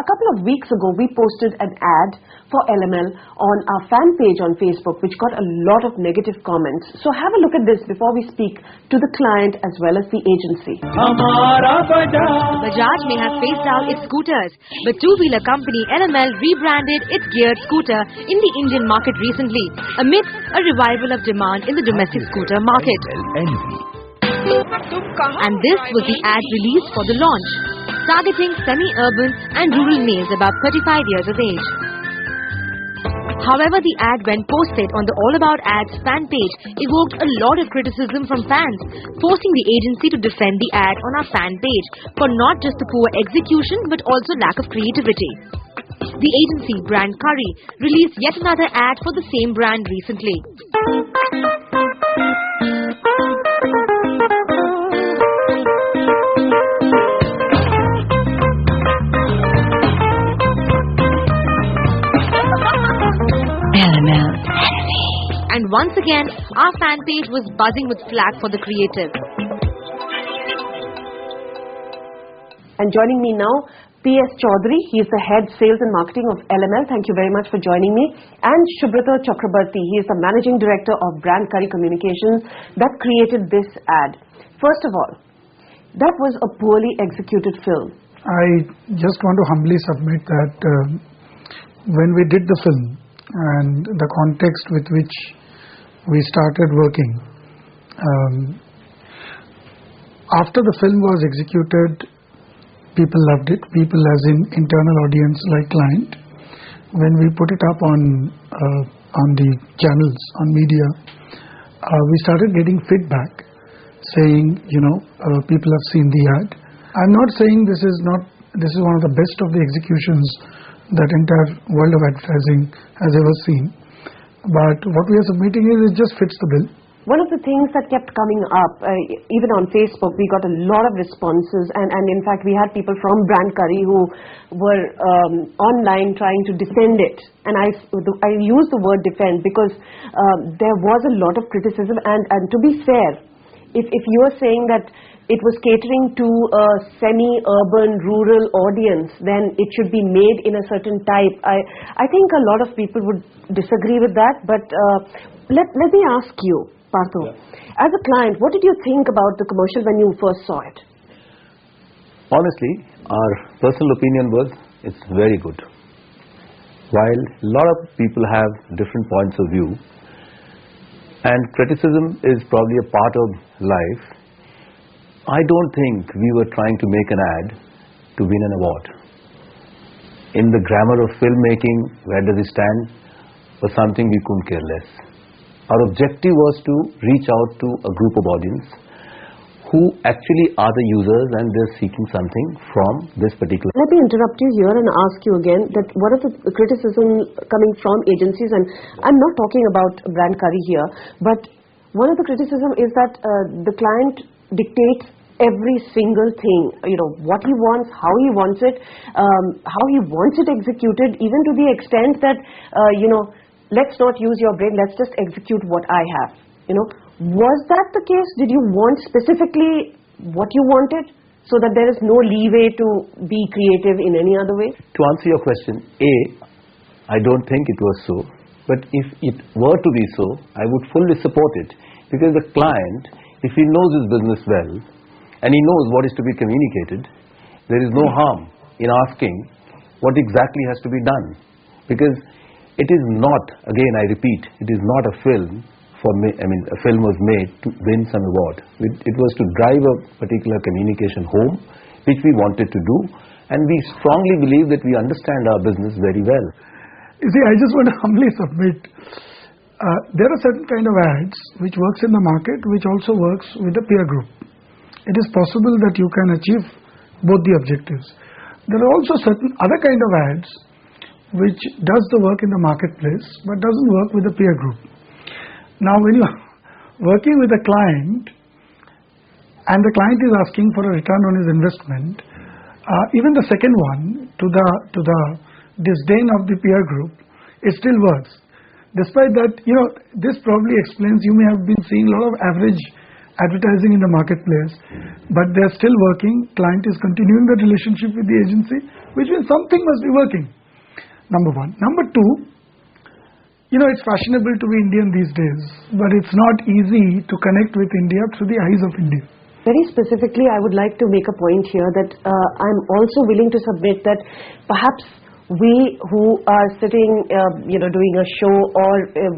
A couple of weeks ago, we posted an ad for LML on our fan page on Facebook, which got a lot of negative comments. So have a look at this before we speak to the client as well as the agency. Bajaj may have phased out its scooters, but two-wheeler company LML rebranded its geared scooter in the Indian market recently, amidst a revival of demand in the domestic scooter market. And this was the ad released for the launch, targeting semi-urban and rural males about 35 years of age. However, the ad, when posted on the All About Ads fan page, evoked a lot of criticism from fans, forcing the agency to defend the ad on our fan page for not just the poor execution but also lack of creativity. The agency, brand Curry, released yet another ad for the same brand recently. And once again, our fan page was buzzing with flack for the creative. And joining me now, P.S. Chaudhary. He is the head sales and marketing of LML. Thank you very much for joining me. And Subrata Chakrabarti. He is the managing director of Brand Curry Communications that created this ad. First of all, that was a poorly executed film. I just want to humbly submit that when we did the film and the context with which we started working, after the film was executed, people loved it. People as in internal audience like client. When we put it up on the channels, on media, we started getting feedback saying, people have seen the ad. I'm not saying this is one of the best of the executions that entire world of advertising has ever seen. But what we are submitting is it just fits the bill. One of the things that kept coming up, even on Facebook, we got a lot of responses, and in fact we had people from Brand Curry who were online trying to defend it. And I use the word defend because there was a lot of criticism, and to be fair, if you are saying that it was catering to a semi-urban rural audience, then it should be made in a certain type. I think a lot of people would disagree with that, but let me ask you, Partho, as a client, what did you think about the commercial when you first saw it? Honestly, our personal opinion was it's very good. While a lot of people have different points of view, and criticism is probably a part of life, I don't think we were trying to make an ad to win an award. In the grammar of filmmaking, where does it stand, was something we couldn't care less. Our objective was to reach out to a group of audience who actually are the users and they're seeking something from this particular. Let me interrupt you here and ask you again that what is the criticism coming from agencies, and I'm not talking about Brand Curry here, but one of the criticism is that the client dictates every single thing, what he wants, how he wants it, executed, even to the extent that, let's not use your brain, let's just execute what I have. Was that the case? Did you want specifically what you wanted so that there is no leeway to be creative in any other way? To answer your question, I don't think it was so. But if it were to be so, I would fully support it. Because the client, if he knows his business well, and he knows what is to be communicated, there is no harm in asking what exactly has to be done. Because it is not, again I repeat, it is not a film a film was made to win some award. It was to drive a particular communication home, which we wanted to do, and we strongly believe that we understand our business very well. You see, I just want to humbly submit, there are certain kind of ads which works in the market, which also works with the peer group. It is possible that you can achieve both the objectives. There are also certain other kind of ads which does the work in the marketplace but doesn't work with the peer group. Now when you are working with a client and the client is asking for a return on his investment, even the second one, to the disdain of the peer group, it still works. Despite that, this probably explains, you may have been seeing a lot of average advertising in the marketplace, but they're still working. Client is continuing the relationship with the agency, which means something must be working. Number one. Number two, it's fashionable to be Indian these days, but it's not easy to connect with India through the eyes of India. Very specifically, I would like to make a point here that I'm also willing to submit that perhaps we who are sitting, doing a show or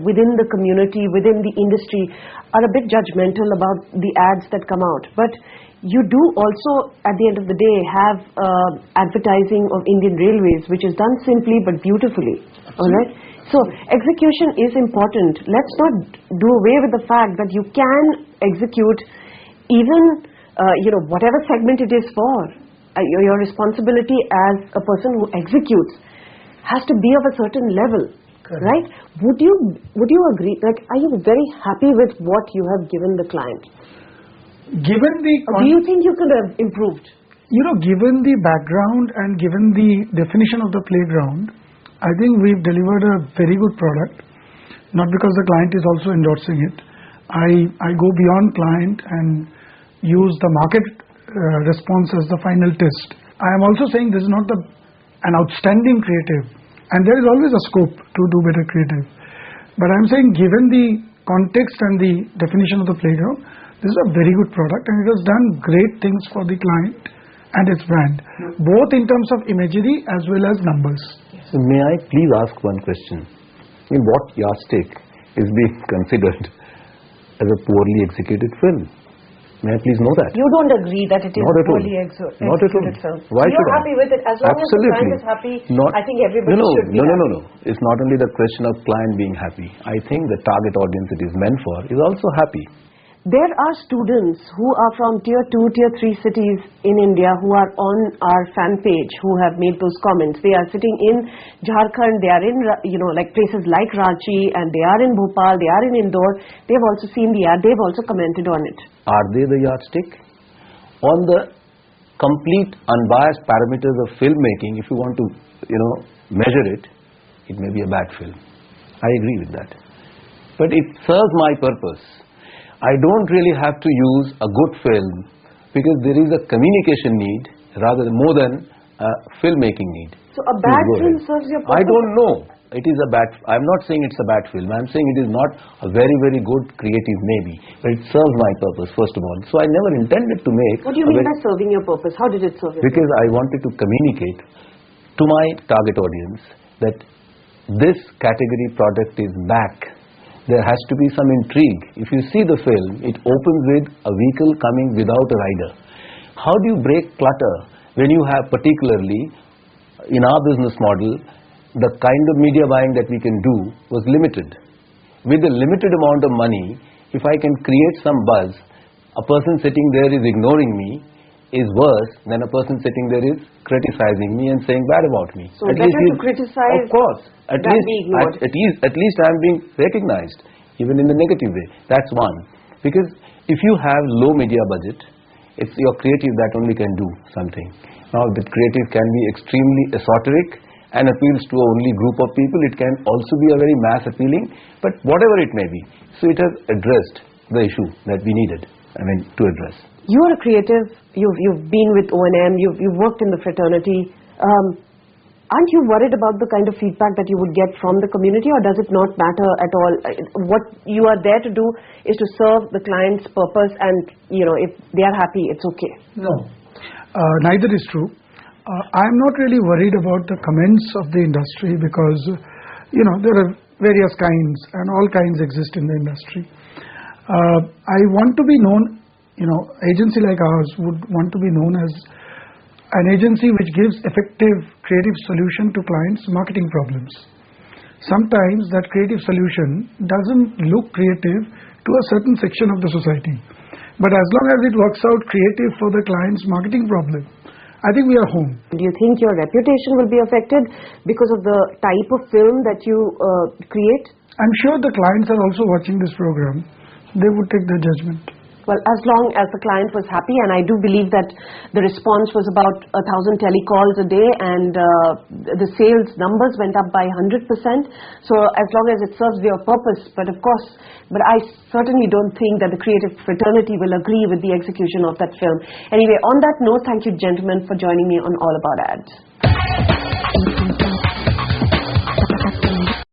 within the community, within the industry, are a bit judgmental about the ads that come out. But you do also, at the end of the day, have advertising of Indian Railways, which is done simply but beautifully. All right? So execution is important. Let's not do away with the fact that you can execute even, whatever segment it is for. Your responsibility as a person who executes has to be of a certain level. Correct. Right? Would you agree? Like, are you very happy with what you have given the client? Given the do you think you could have improved? Given the background and given the definition of the playground, I think we've delivered a very good product. Not because the client is also endorsing it. I go beyond client and use the market response as the final test. I am also saying this is not an outstanding creative, and there is always a scope to do better creative. But I am saying, given the context and the definition of the playground, this is a very good product, and it has done great things for the client and its brand, both in terms of imagery as well as numbers. So may I please ask one question? In what yardstick is being considered as a poorly executed film? May I please know that? You don't agree that it is poorly executed film. Why should You're happy with it. As long as the client is happy, I think everybody should be happy. No. It's not only the question of client being happy. I think the target audience it is meant for is also happy. There are students who are from tier 2, tier 3 cities in India who are on our fan page who have made those comments. They are sitting in Jharkhand, they are in places like Ranchi, and they are in Bhopal, they are in Indore. They've also seen the ad, they've also commented on it. Are they the yardstick? On the complete unbiased parameters of filmmaking, if you want to measure it, it may be a bad film. I agree with that. But it serves my purpose. I don't really have to use a good film because there is a communication need rather more than a filmmaking need. So a bad film serves your purpose? I don't know. It is a bad. I'm not saying it's a bad film. I'm saying it is not a very, very good creative maybe, but it serves my purpose first of all. So I never intended to make. What do you mean by serving your purpose? How did it serve your because purpose? I wanted to communicate to my target audience that this category product is back. There has to be some intrigue. If you see the film, it opens with a vehicle coming without a rider. How do you break clutter when you have, particularly in our business model, the kind of media buying that we can do was limited. With a limited amount of money, if I can create some buzz, a person sitting there is ignoring me is worse than a person sitting there is criticizing me and saying bad about me. So better to criticize, of course, at least I am being recognized, even in the negative way. That's one. Because if you have low media budget, it's your creative that only can do something. Now the creative can be extremely esoteric and appeals to only group of people. It can also be a very mass appealing, but whatever it may be. So it has addressed the issue that we needed, to address. You are a creative, you've been with O&M, you've worked in the fraternity. Aren't you worried about the kind of feedback that you would get from the community, or does it not matter at all? What you are there to do is to serve the client's purpose, and if they are happy, it's okay. No, neither is true. I'm not really worried about the comments of the industry because there are various kinds and all kinds exist in the industry. I want to be known. Agency like ours would want to be known as an agency which gives effective creative solution to clients' marketing problems. Sometimes that creative solution doesn't look creative to a certain section of the society. But as long as it works out creative for the client's marketing problem, I think we are home. Do you think your reputation will be affected because of the type of film that you create? I'm sure the clients are also watching this program. They would take their judgment. Well, as long as the client was happy, and I do believe that the response was about 1,000 telecalls a day, and the sales numbers went up by 100%. So as long as it serves their purpose, but I certainly don't think that the creative fraternity will agree with the execution of that film. Anyway, on that note, thank you, gentlemen, for joining me on All About Ads.